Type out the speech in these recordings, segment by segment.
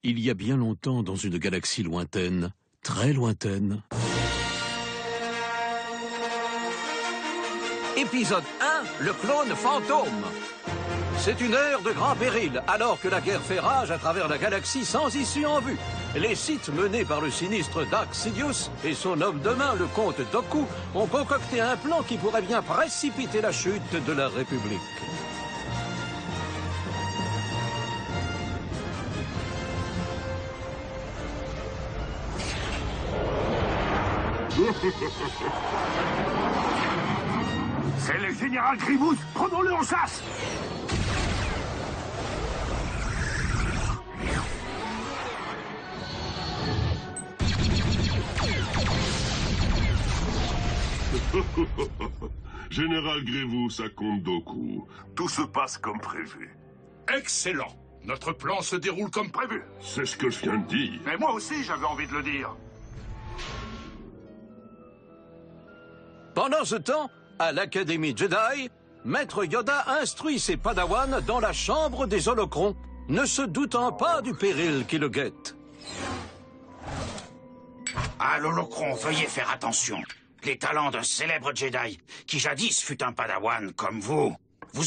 Il y a bien longtemps, dans une galaxie lointaine, très lointaine... Épisode 1, le clone fantôme. C'est une ère de grand péril, alors que la guerre fait rage à travers la galaxie sans issue en vue. Les Sith menés par le sinistre Dark Sidious et son homme de main, le comte Dooku, ont concocté un plan qui pourrait bien précipiter la chute de la République. C'est le général Grievous, prenons-le en chasse. Général Grievous, ça compte Dooku. Tout se passe comme prévu. Excellent. Notre plan se déroule comme prévu. C'est ce que je viens de dire. Mais moi aussi, j'avais envie de le dire. Pendant ce temps, à l'Académie Jedi, Maître Yoda instruit ses padawans dans la chambre des holocrons, ne se doutant pas du péril qui le guette. À l'holocron, veuillez faire attention. Les talents d'un célèbre Jedi, qui jadis fut un padawan comme vous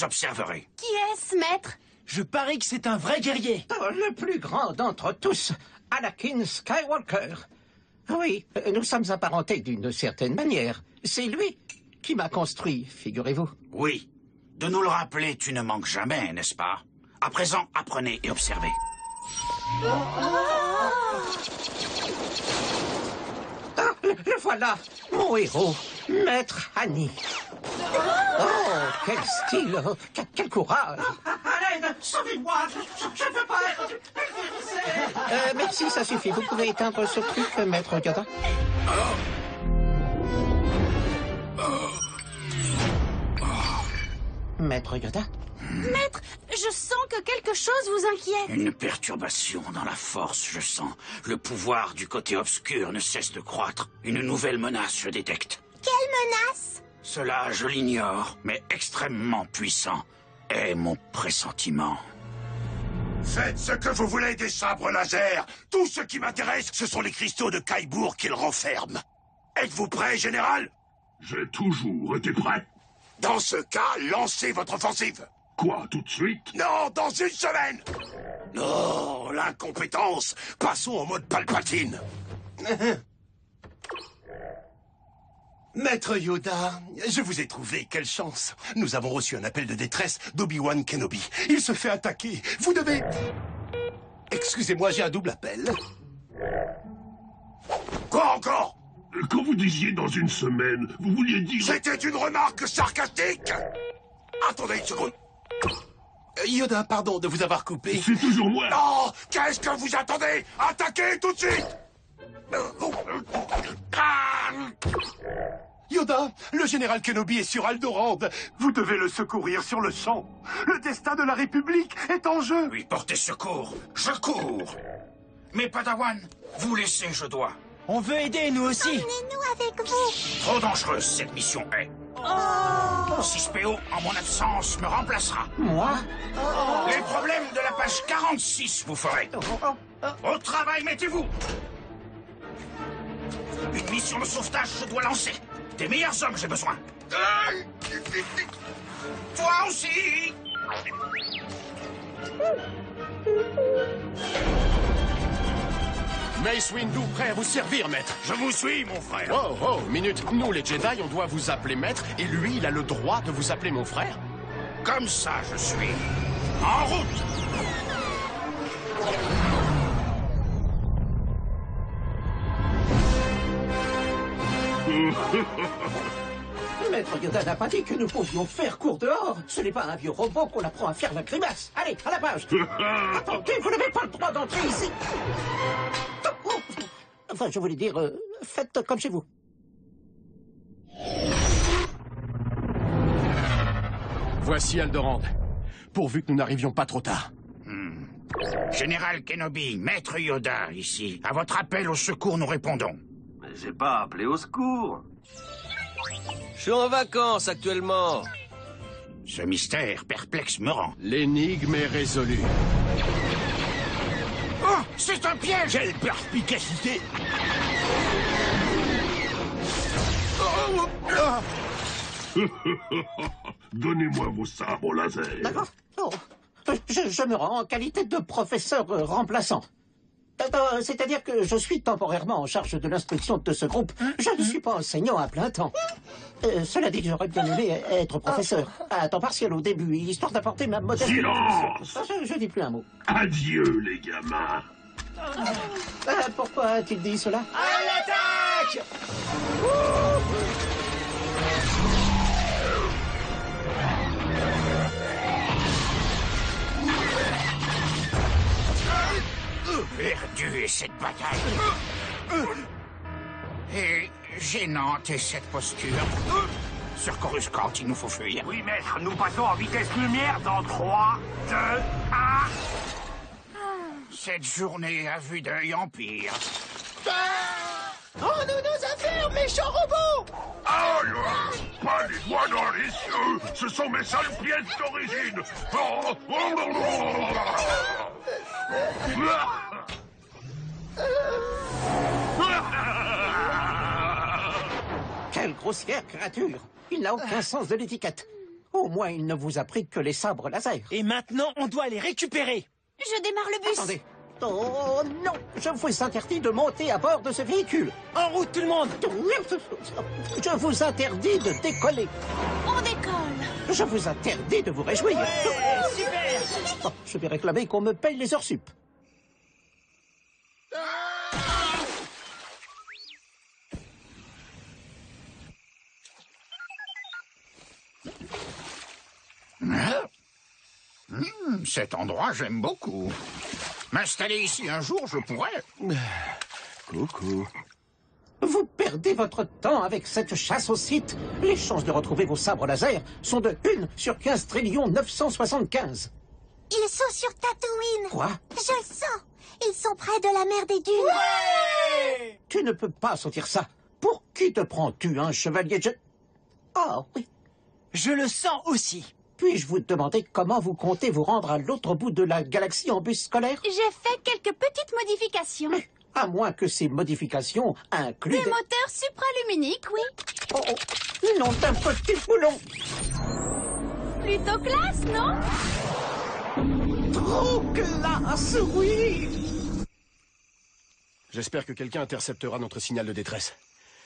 observerez. Qui est-ce, maître? Je parie que c'est un vrai guerrier. Le plus grand d'entre tous, Anakin Skywalker. Oui, nous sommes apparentés d'une certaine manière. C'est lui qui m'a construit, figurez-vous. Oui. De nous le rappeler, tu ne manques jamais, n'est-ce pas? À présent, apprenez et observez. Ah, le voilà, mon héros, Maître Hanni. Oh, quel style, quel courage. Alain, sauvez-moi, je ne veux pas être... Merci, ça suffit. Vous pouvez éteindre ce truc, Maître Yoda. Maître Yoda? Maître, je sens que quelque chose vous inquiète. Une perturbation dans la force, je sens. Le pouvoir du côté obscur ne cesse de croître. Une nouvelle menace, je détecte. Quelle menace? Cela, je l'ignore, mais extrêmement puissant est mon pressentiment. Faites ce que vous voulez des sabres laser. Tout ce qui m'intéresse, ce sont les cristaux de Kybour qu'ils renferment. Êtes-vous prêt, général? J'ai toujours été prêt. Dans ce cas, lancez votre offensive. Quoi, tout de suite? Non, dans une semaine. Non, l'incompétence. Passons en mode Palpatine. Maître Yoda, je vous ai trouvé, quelle chance. Nous avons reçu un appel de détresse d'Obi-Wan Kenobi. Il se fait attaquer. Vous devez... Excusez-moi, j'ai un double appel. Quoi encore? Quand vous disiez dans une semaine, vous vouliez dire... C'était une remarque sarcastique. Attendez une seconde. Yoda, pardon de vous avoir coupé. C'est toujours moi. Non, qu'est-ce que vous attendez? Attaquez tout de suite. Yoda, le général Kenobi est sur Aldorand. Vous devez le secourir sur le champ. Le destin de la République est en jeu. Lui porter secours, je cours. Mais Padawan, vous laissez, je dois. On veut aider, nous aussi. Emmenez-nous avec vous. Trop dangereuse, cette mission est. 6PO, en mon absence, me remplacera. Moi? Les problèmes de la page 46, vous ferez. Au travail, mettez-vous. Une mission de sauvetage, je dois lancer. Des meilleurs hommes, j'ai besoin. Toi aussi. Mace Windu, prêt à vous servir, maître. Je vous suis, mon frère. Oh, oh, minute. Nous, les Jedi, on doit vous appeler maître, et lui, il a le droit de vous appeler mon frère. Comme ça, je suis. En route. Maître Yoda n'a pas dit que nous pouvions faire court dehors. Ce n'est pas un vieux robot qu'on apprend à faire la grimace. Allez, à la page. Attendez, vous n'avez pas le droit d'entrer ici. Enfin, je voulais dire, faites comme chez vous. Voici Aldorand. Pourvu que nous n'arrivions pas trop tard. Général Kenobi, Maître Yoda, ici. À votre appel au secours, nous répondons. Mais j'ai pas appelé au secours. Je suis en vacances actuellement. Ce mystère perplexe me rend. L'énigme est résolue. Oh, C'est un piège! Quelle perspicacité! Donnez-moi vos sabres laser. D'accord. Oh. Je me rends en qualité de professeur remplaçant. C'est-à-dire que je suis temporairement en charge de l'instruction de ce groupe. Je ne suis pas enseignant à plein temps. Cela dit que j'aurais bien aimé être professeur à temps partiel au début, histoire d'apporter ma modeste... Silence! Je dis plus un mot. Adieu, les gamins. Pourquoi as-tu dit cela? À l'attaque! Perdu cette bataille. Et gênante est cette posture. Sur Coruscant, il nous faut fuir. Oui, maître, nous passons en vitesse lumière dans 3, 2, 1... Cette journée à vue d'œil empire. On nous a fait un méchant robot! Ah, pas les doigts dans les cieux. Ce sont mes sales pièces d'origine. Quelle grossière créature! Il n'a aucun sens de l'étiquette. Au moins, il ne vous a pris que les sabres laser. Et maintenant, on doit les récupérer. Je démarre le bus. Attendez. Oh non! Je vous interdis de monter à bord de ce véhicule. En route, tout le monde! Je vous interdis de décoller. On décolle. Je vous interdis de vous réjouir. Ouais, super! Oh, je vais réclamer qu'on me paye les heures sup. Cet endroit, j'aime beaucoup. M'installer ici un jour, je pourrais. Coucou. Vous perdez votre temps avec cette chasse au site. Les chances de retrouver vos sabres laser sont de 1 sur 15 975. Ils sont sur Tatooine. Quoi? Je le sens. Ils sont près de la mer des dunes. Ouais! Tu ne peux pas sentir ça. Pour qui te prends-tu, un chevalier de... Ah oui. Je le sens aussi. Puis-je vous demander comment vous comptez vous rendre à l'autre bout de la galaxie en bus scolaire? J'ai fait quelques petites modifications. Mais à moins que ces modifications incluent... Des moteurs supraluminiques, oui. Oh, oh, nom d'un petit boulon. Plutôt classe, non? Trop classe, oui. J'espère que quelqu'un interceptera notre signal de détresse.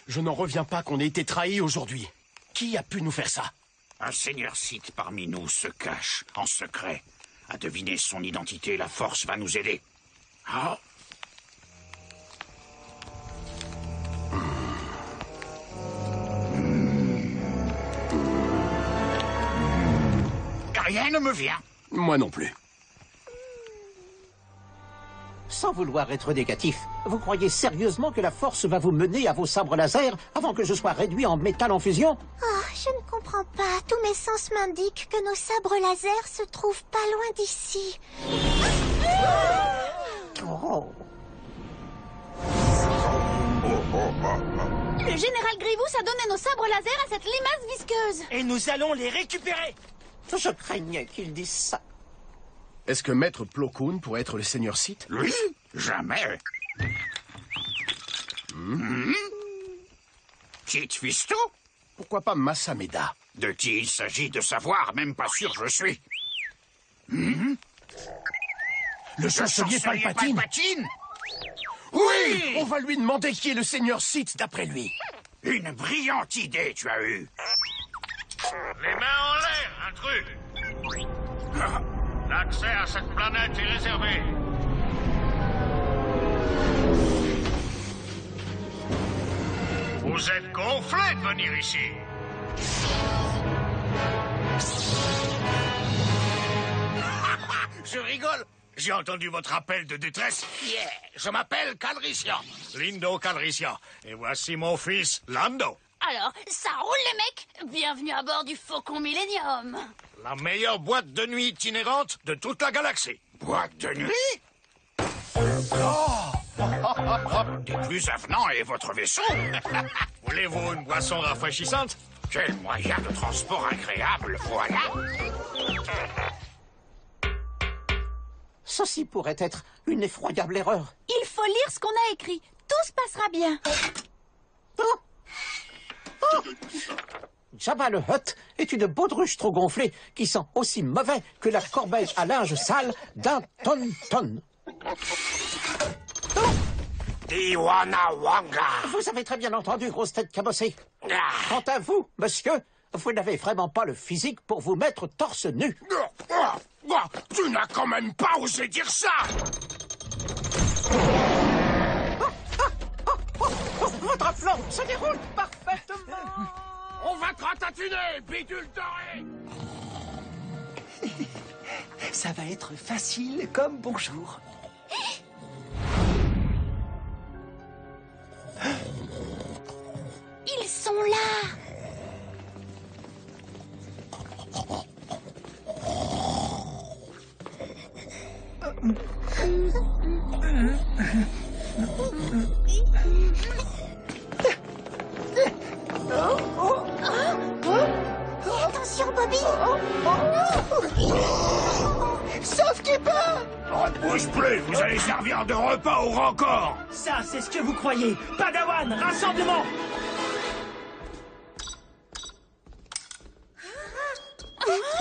Je n'en reviens pas qu'on ait été trahis aujourd'hui. Qui a pu nous faire ça? Un seigneur Sith parmi nous se cache, en secret. À deviner son identité, la force va nous aider. Ah. Rien ne me vient. Moi non plus. Sans vouloir être négatif, vous croyez sérieusement que la force va vous mener à vos sabres laser avant que je sois réduit en métal en fusion? Oh, je ne comprends pas. Tous mes sens m'indiquent que nos sabres laser se trouvent pas loin d'ici. Oh. Le général Grievous a donné nos sabres laser à cette limace visqueuse. Et nous allons les récupérer. Je craignais qu'ils disent ça. Est-ce que Maître Plo Koon pourrait être le seigneur Sith? Lui? Jamais. Kit Fisto? Pourquoi pas Massa Meda? De qui il s'agit de savoir, même pas sûr je suis. Le chancelier Palpatine? Oui! On va lui demander qui est le seigneur Sith d'après lui. Une brillante idée tu as eue. Les mains en l'air, intrus! L'accès à cette planète est réservé. Vous êtes gonflés de venir ici. Je rigole. J'ai entendu votre appel de détresse. Yeah. Je m'appelle Calrissian. Lindo Calrissian. Et voici mon fils, Lando. Alors, ça roule les mecs. Bienvenue à bord du Faucon Millennium. La meilleure boîte de nuit itinérante de toute la galaxie. Boîte de nuit? Des plus avenants est votre vaisseau. Voulez-vous une boisson rafraîchissante? Quel moyen de transport agréable, voilà. Ceci pourrait être une effroyable erreur. Il faut lire ce qu'on a écrit. Tout se passera bien. Jabba le Hutt est une baudruche trop gonflée qui sent aussi mauvais que la corbeille à linge sale d'un tonne. Iwanawanga. Vous avez très bien entendu, grosse tête cabossée. Quant à vous, monsieur, vous n'avez vraiment pas le physique pour vous mettre torse nu. Tu n'as quand même pas osé dire ça. Votre plan se déroule parfaitement. On va te ratatiner, bidule doré. Ça va être facile comme bonjour. Ils sont là. Attention, Bobby. Sauf Keeper. On ne bouge plus, vous allez servir de repas au rancor. Ça, c'est ce que vous croyez. Padawan, rassemblement.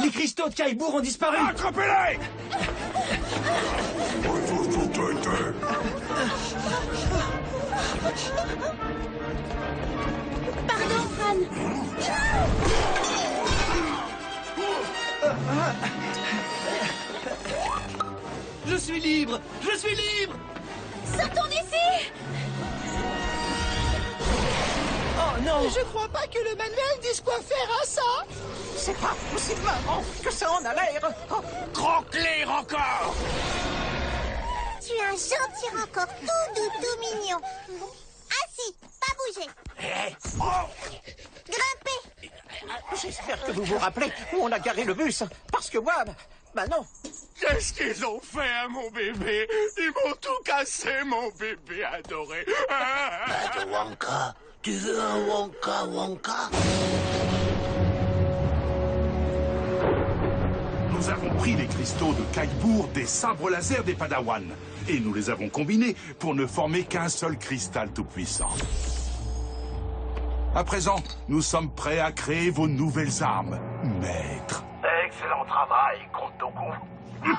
Les cristaux de Kaibour ont disparu. Attrapez-les. Pardon, Han. Je suis libre. Je suis libre. Sortons d'ici. Oh non. Je crois pas que le manuel dise quoi faire à ça. C'est pas aussi marrant que ça en a l'air. Croque-les encore. Tu es un gentil rancor tout mignon. Assis, pas bouger. Grimpez. J'espère que vous vous rappelez où on a garé le bus. Parce que moi, bah non. Qu'est-ce qu'ils ont fait à mon bébé? Ils m'ont tout cassé, mon bébé adoré. Wonka, tu veux un Wonka? Nous avons pris les cristaux de Kaibour des sabres laser des Padawan. Et nous les avons combinés pour ne former qu'un seul cristal tout-puissant. À présent, nous sommes prêts à créer vos nouvelles armes, maître. Excellent travail, Comte Dooku. Oui,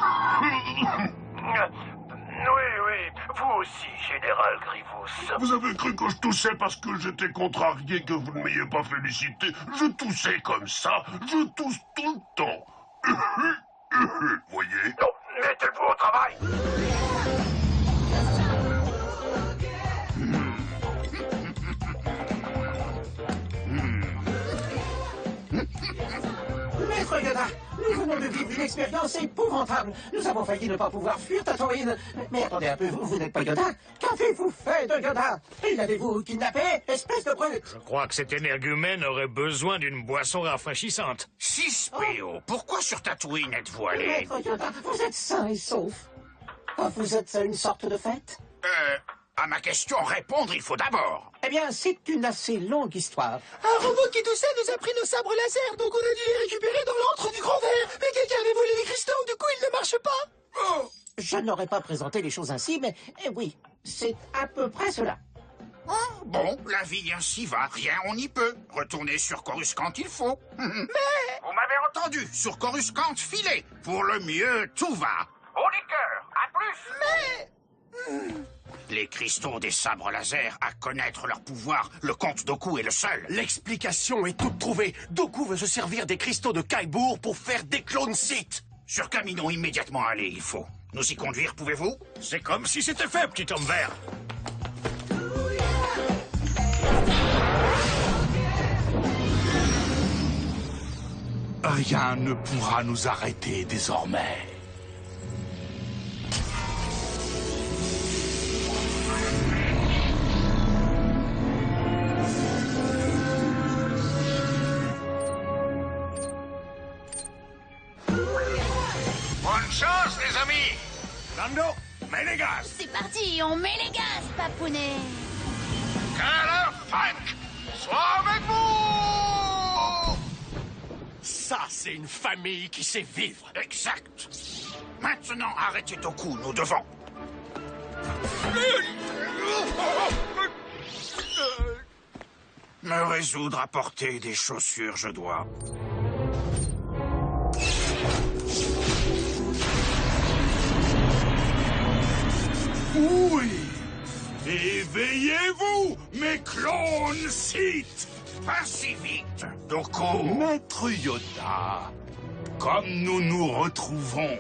vous aussi, Général Grievous. Vous avez cru que je toussais parce que j'étais contrarié que vous ne m'ayez pas félicité? Je toussais comme ça, je tousse tout le temps. Voyez? Non, mettez-vous au travail. Maître Yoda, nous venons de vivre une expérience épouvantable. Nous avons failli ne pas pouvoir fuir Tatooine. Mais attendez un peu, vous n'êtes pas Yoda? Qu'avez-vous fait de Yoda? Et l'avez-vous kidnappé, espèce de brute? Je crois que cet énergumène aurait besoin d'une boisson rafraîchissante. 6PO, pourquoi sur Tatooine êtes-vous allé? Maître Yoda, vous êtes sain et sauf. Vous êtes à une sorte de fête? À ma question, répondre, il faut d'abord. Eh bien, c'est une assez longue histoire. Un robot qui toussait nous a pris nos sabres laser, donc on a dû les récupérer dans l'antre du grand verre. Mais quelqu'un avait volé les cristaux, du coup ils ne marchent pas. Oh. Je n'aurais pas présenté les choses ainsi, mais oui, c'est à peu près cela. Oh, bon, la vie ainsi va, rien on n'y peut. Retournez sur Coruscant, il faut. Mais... Vous m'avez entendu, sur Coruscant, filez. Pour le mieux, tout va. Au liqueur, à plus. Mais... Les cristaux des sabres laser, à connaître leur pouvoir, le comte Dooku est le seul. L'explication est toute trouvée. Dooku veut se servir des cristaux de Kaibour pour faire des clones Sith. Surcaminons immédiatement aller, il faut. Nous y conduire, pouvez-vous? C'est comme si c'était fait, petit homme vert. Rien ne pourra nous arrêter désormais. Bonne chance, les amis. Lando, mets les gaz. C'est parti, on met les gaz, papounet. Kylo Funk, sois avec vous. Ça Ça, c'est une famille qui sait vivre. Exact. Maintenant, arrêtez Doku, nous devons. Me résoudre à porter des chaussures, je dois. Oui! Éveillez-vous, mes clones Sith! Pas si vite, Doku. Maître Yoda, comme nous nous retrouvons,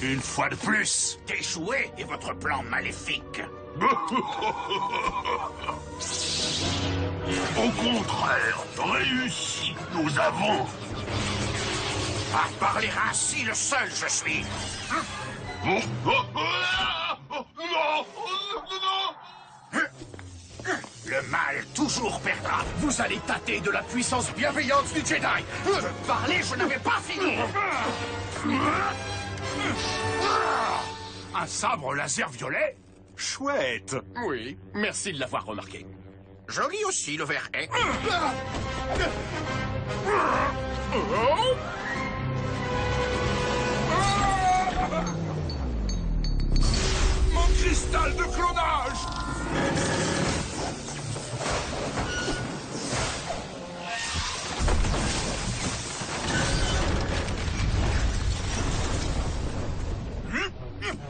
une fois de plus. D'échouer est votre plan maléfique. Au contraire, réussi, nous avons. À parler ainsi, le seul je suis. Non. Le mal toujours perdra. Vous allez tâter de la puissance bienveillante du Jedi. Parler, je n'avais pas fini. Un sabre laser violet? Chouette! Oui, merci de l'avoir remarqué. Joli aussi, le verret. Mon cristal de clonage!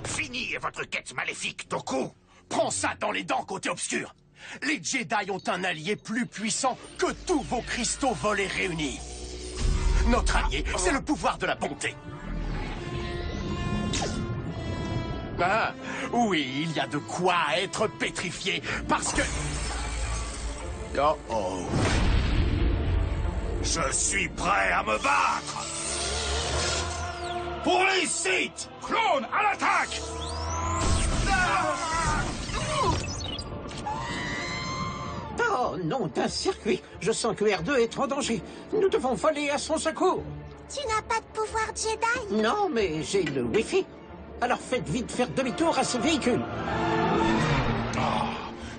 Fini est votre quête maléfique, Doku. Prends ça dans les dents, côté obscur. Les Jedi ont un allié plus puissant que tous vos cristaux volés réunis. Notre allié, c'est le pouvoir de la bonté. Ah, oui, il y a de quoi être pétrifié, parce que... Oh. Je suis prêt à me battre! Pour les Sith! Clone, à l'attaque! Oh, nom d'un circuit. Je sens que R2 est en danger. Nous devons voler à son secours. Tu n'as pas de pouvoir Jedi? Non, mais j'ai le Wi-Fi. Alors faites vite faire demi-tour à ce véhicule.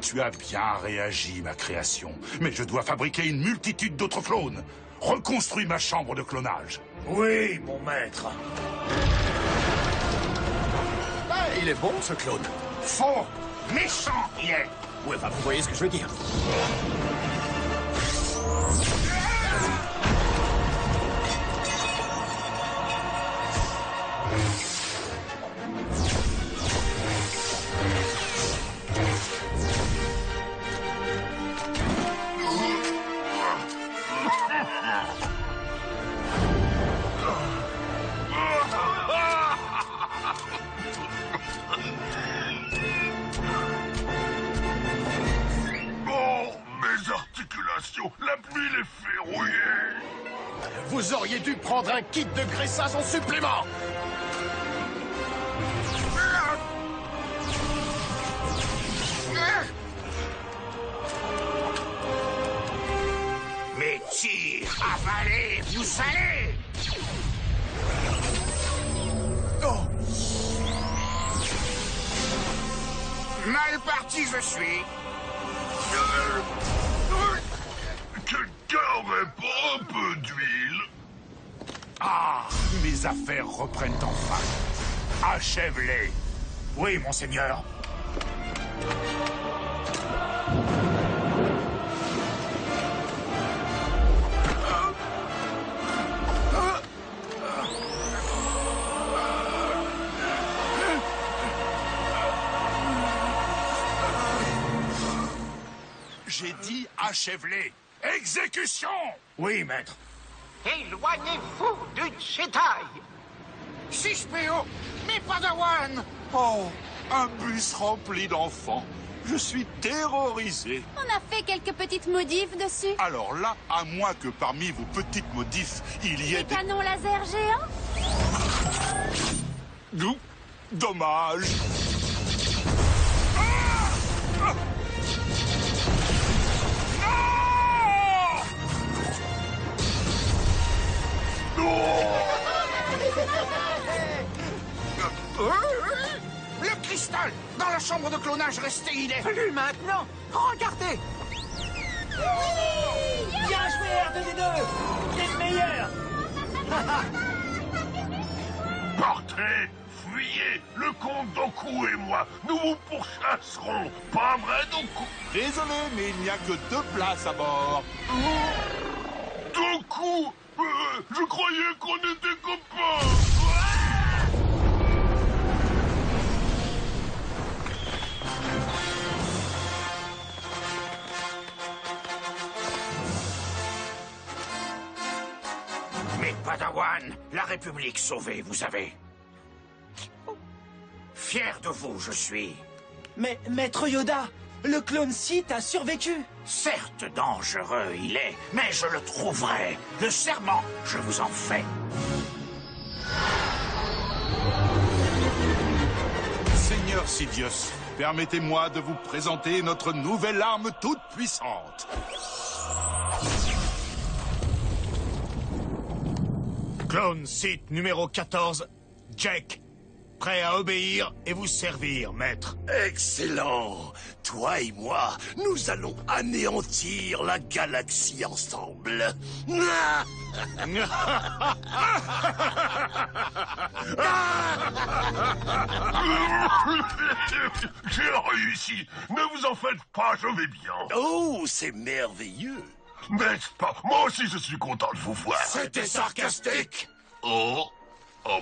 Tu as bien réagi, ma création. Mais je dois fabriquer une multitude d'autres clones. Reconstruis ma chambre de clonage. Oui, mon maître. Ah, il est bon, ce clone. Faux, méchant il est. Ouais, bah, vous voyez ce que je veux dire. La pluie les fait rouiller. Vous auriez dû prendre un kit de graissage en supplément. Mais tire, avalez, vous allez. Oh. Mal parti je suis. Quelqu'un aurait pas un peu d'huile? Ah, mes affaires reprennent enfin. Achève-les. Oui, monseigneur. J'ai dit achève-les. Exécution! Oui, maître. Éloignez-vous du Jedi. 6PO, mes Padawan. Oh, un bus rempli d'enfants. Je suis terrorisé. On a fait quelques petites modifs dessus. Alors là, à moins que parmi vos petites modifs, il y ait des canons laser géants? Nous? Dommage. Le cristal dans la chambre de clonage restée, il est... Plus maintenant. Regardez. Bien joué, R2D2. T'es le meilleur. Partez, fuyez, le comte Doku et moi, nous vous pourchasserons. Pas vrai, Doku? Désolé, mais il n'y a que 2 places à bord. Doku, je croyais qu'on était copains. Mes Padawan, la République sauvée, vous savez. Fier de vous, je suis. Mais, Maître Yoda, le clone Sith a survécu. Certes dangereux il est, mais je le trouverai. Le serment, je vous en fais. Seigneur Sidious, permettez-moi de vous présenter notre nouvelle arme toute puissante. Clone Sith numéro 14, Jack. Prêt à obéir et vous servir, maître. Excellent. Toi et moi, nous allons anéantir la galaxie ensemble. J'ai réussi. Ne vous en faites pas, je vais bien. Oh, c'est merveilleux. N'est-ce pas? Moi aussi, je suis content de vous voir. C'était sarcastique. Oh bon.